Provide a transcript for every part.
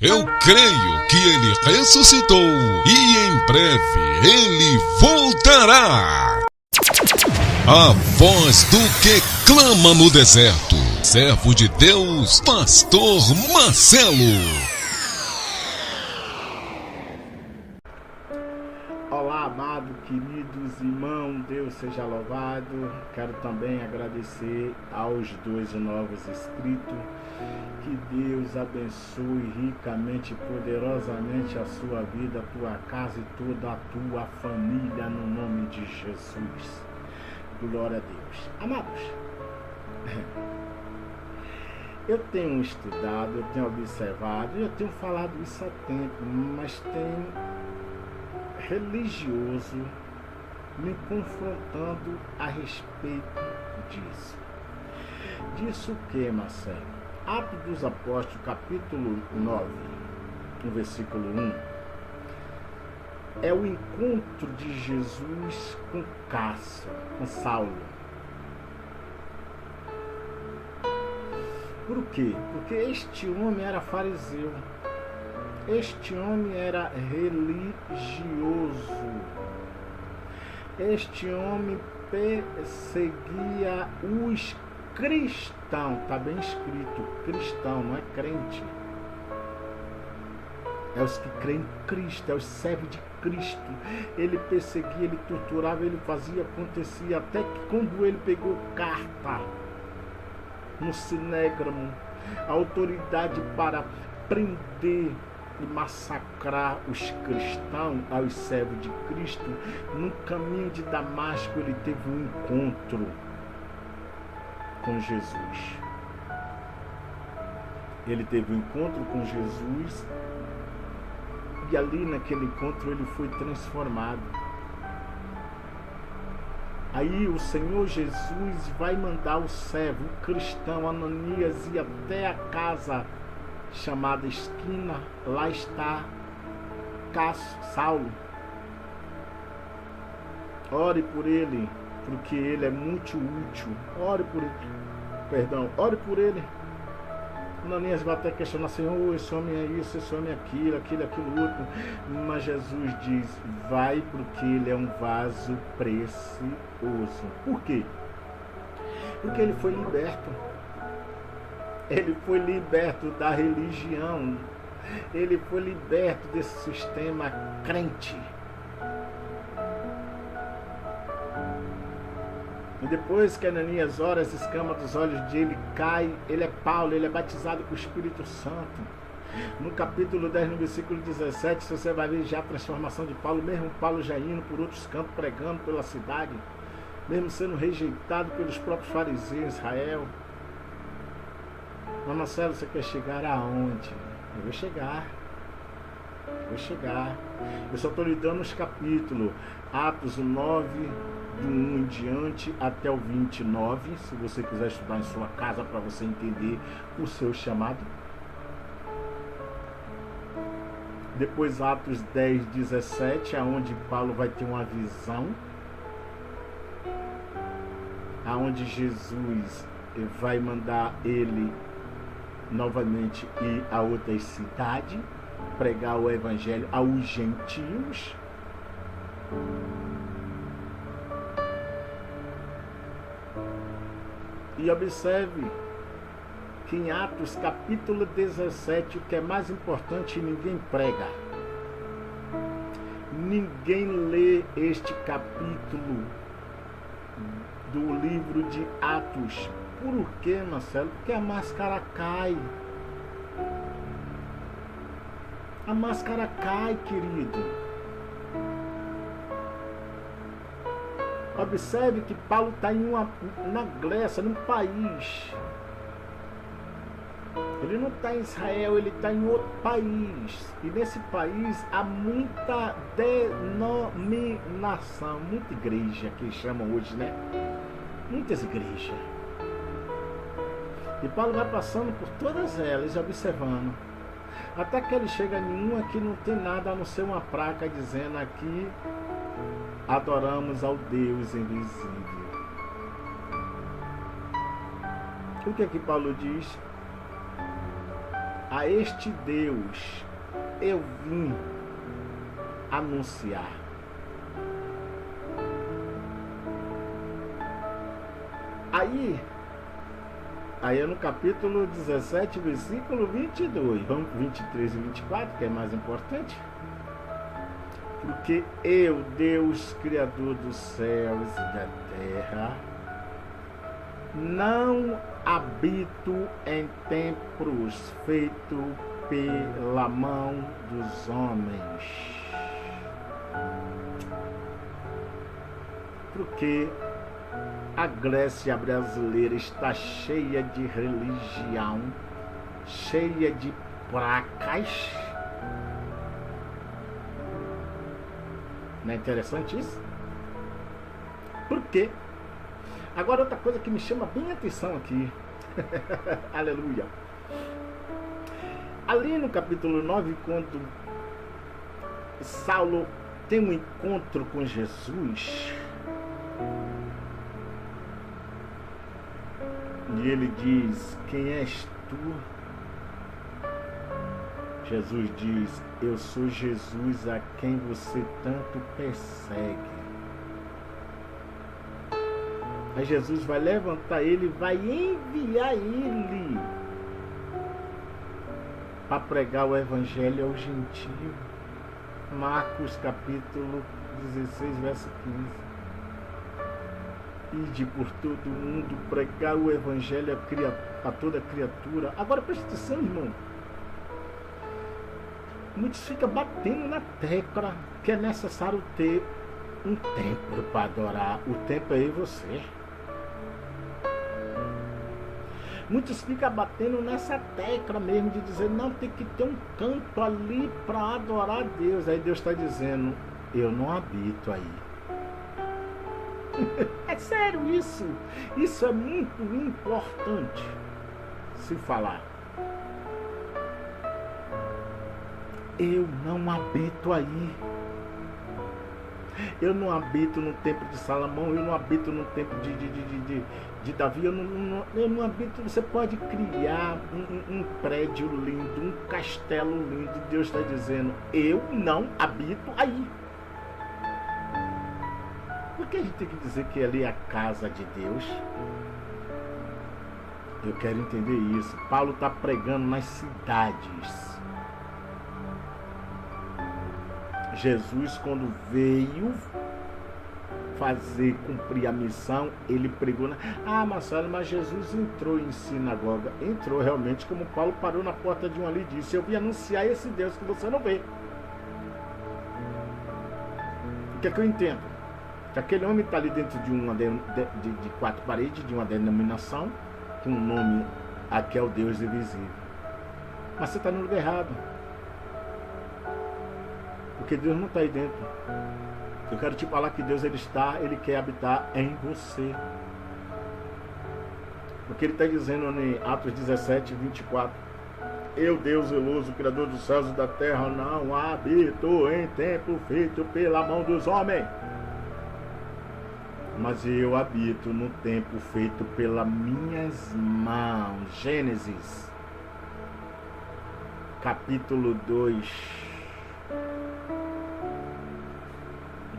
Eu creio que ele ressuscitou e em breve ele voltará. A voz do que clama no deserto. Servo de Deus, Pastor Marcelo. Olá, amado, queridos irmãos, Deus seja louvado. Quero também agradecer aos 2 novos inscritos. Que Deus abençoe ricamente e poderosamente a sua vida, a tua casa e toda a tua família, no nome de Jesus. Glória a Deus. Amados, eu tenho estudado, eu tenho observado, eu tenho falado isso há tempo, mas tem religioso me confrontando a respeito disso. Disso que, Marcelo? Atos dos Apóstolos, capítulo 9, no versículo 1, é o encontro de Jesus com Cássio, com Saulo. Por quê? Porque este homem era fariseu. Este homem era religioso. Este homem perseguia os cristãos. Está bem escrito, cristão, não é crente. É os que creem em Cristo, é os servos de Cristo. Ele perseguia, ele torturava, ele fazia, acontecia, até que quando ele pegou carta no Sinédrio, a autoridade para prender e massacrar os cristãos, aos servos de Cristo, no caminho de Damasco ele teve um encontro com Jesus. Ele teve um encontro com Jesus e ali naquele encontro ele foi transformado. Aí o Senhor Jesus vai mandar o servo, o cristão Ananias, ir até a casa chamada Esquina. Lá está Saulo. Ore por ele, porque ele é muito útil. Ore por ele. Ananias vai até questionar, Senhor, esse homem é isso, esse homem é aquilo, aquilo outro. Mas Jesus diz, vai, porque ele é um vaso precioso. Por quê? Porque ele foi liberto. Ele foi liberto da religião. Ele foi liberto desse sistema crente. E depois que Ananias ora, as escamas dos olhos dele caem, ele é Paulo, ele é batizado com o Espírito Santo. No capítulo 10, no versículo 17, você vai ver já a transformação de Paulo, mesmo Paulo já indo por outros campos, pregando pela cidade, mesmo sendo rejeitado pelos próprios fariseus em Israel. Mas Marcelo, você quer chegar aonde? Eu vou chegar. Eu só estou lhe dando os capítulos. Atos 9, do 1 em diante até o 29. Se você quiser estudar em sua casa para você entender o seu chamado. Depois Atos 10, 17, aonde Paulo vai ter uma visão. Aonde Jesus vai mandar ele novamente ir a outras cidades, pregar o evangelho aos gentios. E observe que em Atos capítulo 17, o que é mais importante, ninguém prega. Ninguém lê este capítulo do livro de Atos. Por quê, Marcelo? Porque a máscara cai. A máscara cai, querido. Observe que Paulo está na Grécia, num país. Ele não está em Israel, ele está em outro país. E nesse país há muita denominação, muita igreja, que chamam hoje, né? Muitas igrejas. E Paulo vai passando por todas elas, observando. Até que ele chega em uma que não tem nada a não ser uma placa dizendo aqui: adoramos ao Deus invisível. O que é que Paulo diz? A este Deus eu vim anunciar. Aí é no capítulo 17, versículo 22. Vamos para 23 e 24, que é mais importante. Porque eu, Deus, Criador dos céus e da terra, não habito em templos feitos pela mão dos homens. Porque a Grécia brasileira está cheia de religião, cheia de placas. Não é interessante isso? Por quê? Agora outra coisa que me chama bem a atenção aqui. Aleluia. Ali no capítulo 9, quando Saulo tem um encontro com Jesus, e ele diz: quem és tu? Jesus diz: eu sou Jesus a quem você tanto persegue. Aí Jesus vai levantar ele, vai enviar ele para pregar o evangelho ao gentio. Marcos capítulo 16, verso 15. Ide por todo mundo, pregar o evangelho a toda criatura. Agora preste atenção, irmão. Muitos ficam batendo na tecla que é necessário ter um templo para adorar. O templo é você. Muitos ficam batendo nessa tecla mesmo de dizer, não, tem que ter um canto ali para adorar a Deus. Aí Deus está dizendo, eu não habito aí. É sério isso. Isso é muito importante se falar. Eu não habito aí. Eu não habito no templo de Salomão. Eu não habito no templo de Davi. Eu não habito. Você pode criar um prédio lindo, um castelo lindo. Deus está dizendo, eu não habito aí. Por que a gente tem que dizer que ali é a casa de Deus? Eu quero entender isso. Paulo está pregando nas cidades. Jesus, quando veio cumprir a missão, ele pregou Marcelo, mas Jesus entrou em sinagoga. Entrou realmente, como Paulo parou na porta de uma ali e disse, eu vim anunciar esse Deus que você não vê. O que é que eu entendo? Que aquele homem está ali dentro de quatro paredes, de uma denominação, com um nome, aqui é o Deus invisível. Mas você está no lugar errado. Porque Deus não está aí dentro. Eu quero te falar que Deus ele quer habitar em você. Porque ele está dizendo em Atos 17, 24. Eu, Deus zeloso, Criador dos céus e da terra, não habito em templo feito pela mão dos homens. Mas eu habito no templo feito pelas minhas mãos. Gênesis, capítulo 2.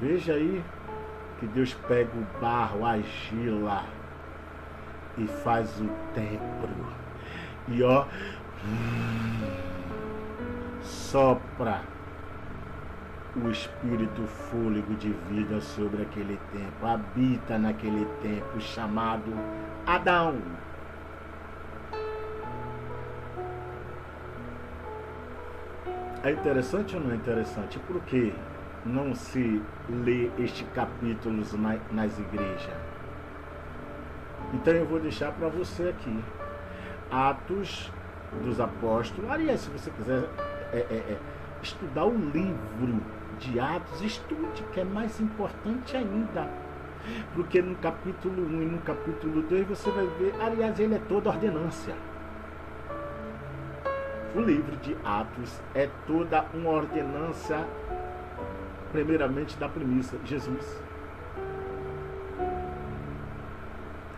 Veja aí que Deus pega o barro, a argila e faz o templo. E sopra o espírito fôlego de vida sobre aquele templo. Habita naquele templo chamado Adão. É interessante ou não é interessante? Por quê? Não se lê estes capítulos nas igrejas. Então eu vou deixar para você aqui Atos dos Apóstolos. Aliás, se você quiser estudar o livro de Atos, estude, que é mais importante ainda. Porque no capítulo 1 e no capítulo 2 você vai ver, aliás, ele é toda ordenância. O livro de Atos é toda uma ordenância, primeiramente da premissa, Jesus.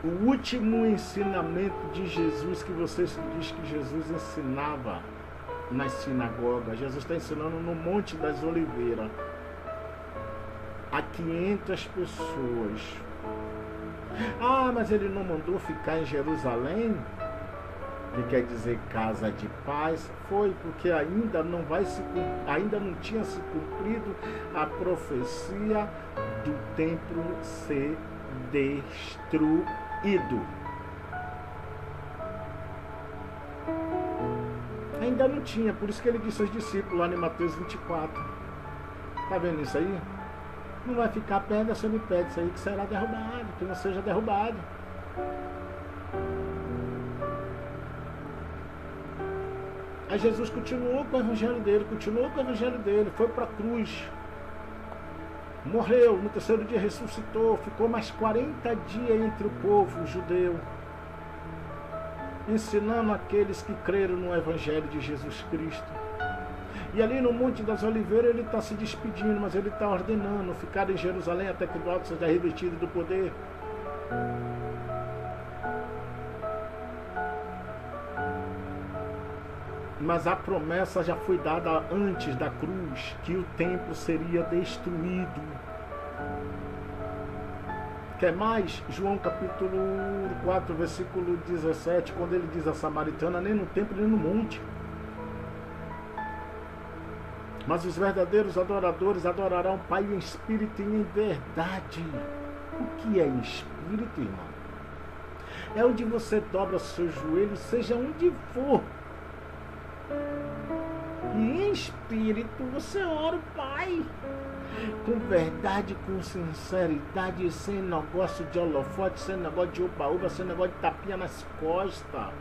O último ensinamento de Jesus que você diz que Jesus ensinava nas sinagogas. Jesus está ensinando no Monte das Oliveiras a 500 pessoas. Ah, mas ele não mandou ficar em Jerusalém, que quer dizer casa de paz? Foi porque ainda não tinha se cumprido a profecia do templo ser destruído. Ainda não tinha, por isso que ele disse aos discípulos lá em Mateus 24. Tá vendo isso aí? Não vai ficar pedra sobre pedra, isso aí que será derrubado, que não seja derrubado. Aí Jesus continuou com o evangelho dele, foi para a cruz, morreu, no terceiro dia ressuscitou, ficou mais 40 dias entre o povo judeu, ensinando aqueles que creram no evangelho de Jesus Cristo. E ali no Monte das Oliveiras ele está se despedindo, mas ele está ordenando ficar em Jerusalém até que o alto seja revestido do poder. Mas a promessa já foi dada antes da cruz, que o templo seria destruído. Quer mais? João capítulo 4, versículo 17, quando ele diz a samaritana, nem no templo nem no monte. Mas os verdadeiros adoradores adorarão o Pai em espírito e em verdade. O que é em espírito, irmão? É onde você dobra seus joelhos, seja onde for. E em espírito você ora o Pai. Com verdade, com sinceridade, sem negócio de holofote, sem negócio de uba-uba, sem negócio de tapinha nas costas.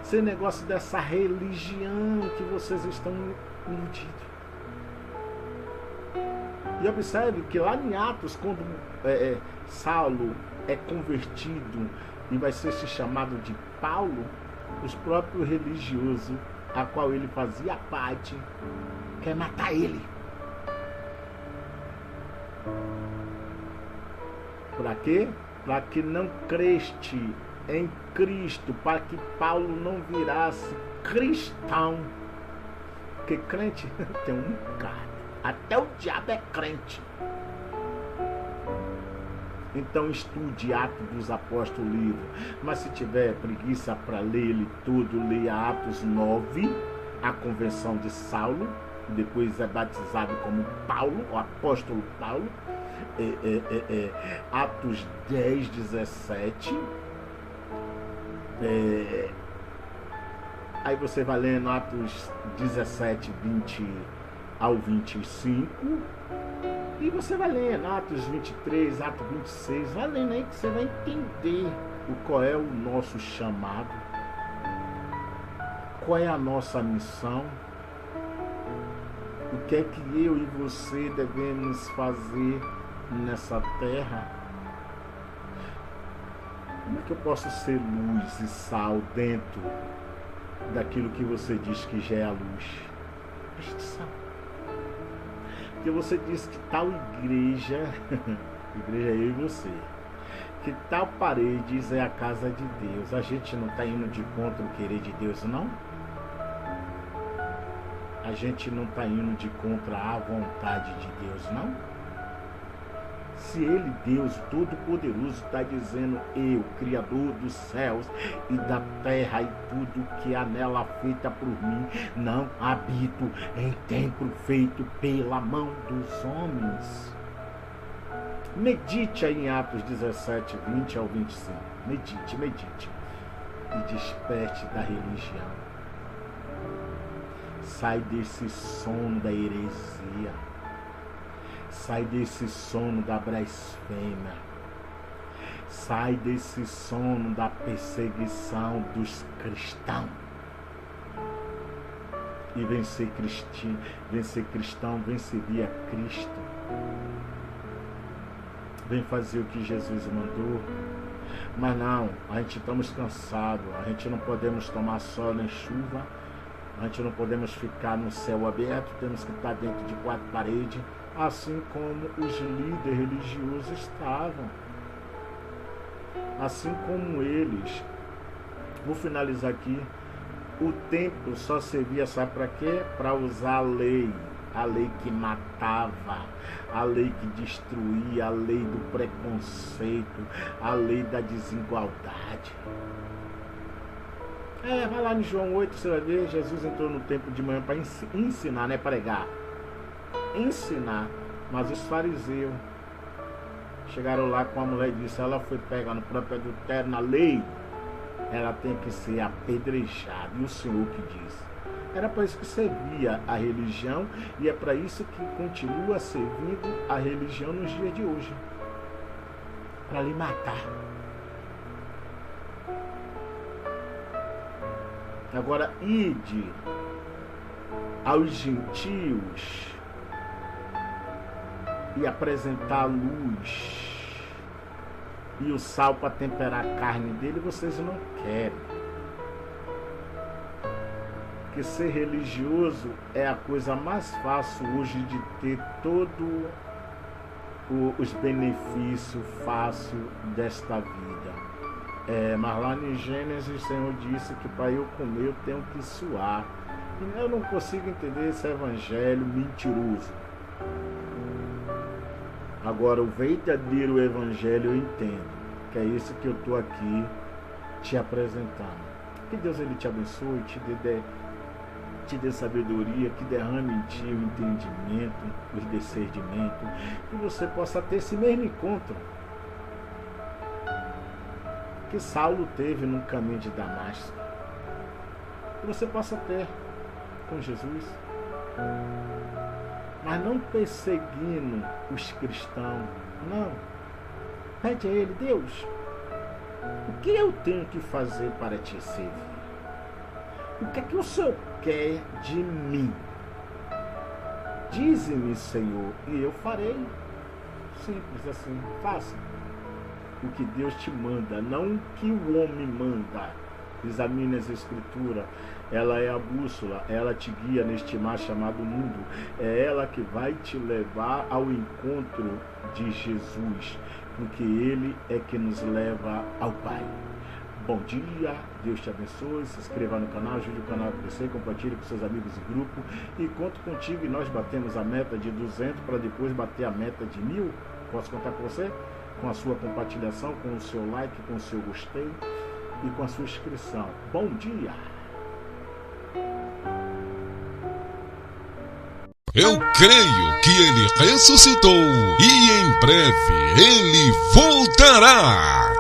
Sem negócio dessa religião que vocês estão iludidos. E observe que lá em Atos, quando Saulo é convertido e vai ser chamado de Paulo, os próprios religiosos, a qual ele fazia parte, quer matar ele. Para quê? Para que não creste em Cristo, para que Paulo não virasse cristão. Porque crente tem um cara, até o diabo é crente. Então estude Atos dos Apóstolos livro. Mas se tiver preguiça para ler ele tudo, leia Atos 9, a conversão de Saulo, depois é batizado como Paulo, o apóstolo Paulo. Atos 10, 17. Aí você vai lendo Atos 17, 20 ao 25. E você vai lendo Atos 23, Atos 26. Vai lendo aí que você vai entender qual é o nosso chamado, qual é a nossa missão, o que é que eu e você devemos fazer nessa terra. Como é que eu posso ser luz e sal dentro daquilo que você diz que já é a luz? Preste atenção. Porque você diz que tal igreja, igreja é eu e você, que tal paredes é a casa de Deus. A gente não está indo de contra o querer de Deus, não? A gente não está indo de contra a vontade de Deus, não? Se Ele, Deus Todo-Poderoso, está dizendo, eu, Criador dos céus e da terra e tudo que há nela feita por mim, não habito em templo feito pela mão dos homens. Medite aí em Atos 17, 20 ao 25. Medite. E desperte da religião. Sai desse sono da heresia. Sai desse sono da blasfêmia. Sai desse sono da perseguição dos cristãos. E vencer cristão, venceria Cristo. Vem fazer o que Jesus mandou. Mas não, a gente estamos cansados. A gente não podemos tomar sol nem chuva. A gente não podemos ficar no céu aberto. Temos que estar dentro de quatro paredes. Assim como os líderes religiosos estavam. Assim como eles. Vou finalizar aqui. o templo só servia, sabe para quê? Para usar a lei que matava, a lei que destruía, a lei do preconceito, a lei da desigualdade. Vai lá em João 8, você vai ver, Jesus entrou no templo de manhã para ensinar, não é pregar, ensinar. Mas os fariseus chegaram lá com a mulher e disseram, ela foi pega no próprio adultério, na lei, ela tem que ser apedrejada. E o Senhor que disse? Era para isso que servia a religião, e é para isso que continua servindo a religião nos dias de hoje, para lhe matar. Agora, ide aos gentios e apresentar a luz e o sal para temperar a carne dele, vocês não querem. Porque ser religioso é a coisa mais fácil hoje de ter todos os benefícios fáceis desta vida. Mas lá em Gênesis o Senhor disse que para eu comer eu tenho que suar. E eu não consigo entender esse evangelho mentiroso. Agora, o verdadeiro evangelho eu entendo, que é isso que eu estou aqui te apresentando. Que Deus ele te abençoe, te dê sabedoria, que derrame em ti o entendimento, o discernimento, que você possa ter esse mesmo encontro que Saulo teve no caminho de Damasco, que você possa ter com Jesus, mas não perseguindo os cristãos, não. Pede a ele, Deus, o que eu tenho que fazer para te servir? O que é que o Senhor quer de mim? Dize-me, Senhor, e eu farei. Simples assim, faça o que Deus te manda, não o que o homem manda. Examine as escrituras, ela é a bússola, ela te guia neste mar chamado mundo, é ela que vai te levar ao encontro de Jesus, porque ele é que nos leva ao Pai. Bom dia, Deus te abençoe, se inscreva no canal, ajude o canal a crescer, compartilhe com seus amigos e grupo, e conto contigo. E nós batemos a meta de 200 para depois bater a meta de 1000. Posso contar com você? Com a sua compartilhação, com o seu like, com o seu gostei e com a sua inscrição. Bom dia! Eu creio que ele ressuscitou e em breve ele voltará.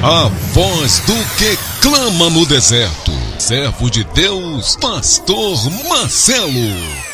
A voz do que clama no deserto. Servo de Deus, Pastor Marcelo.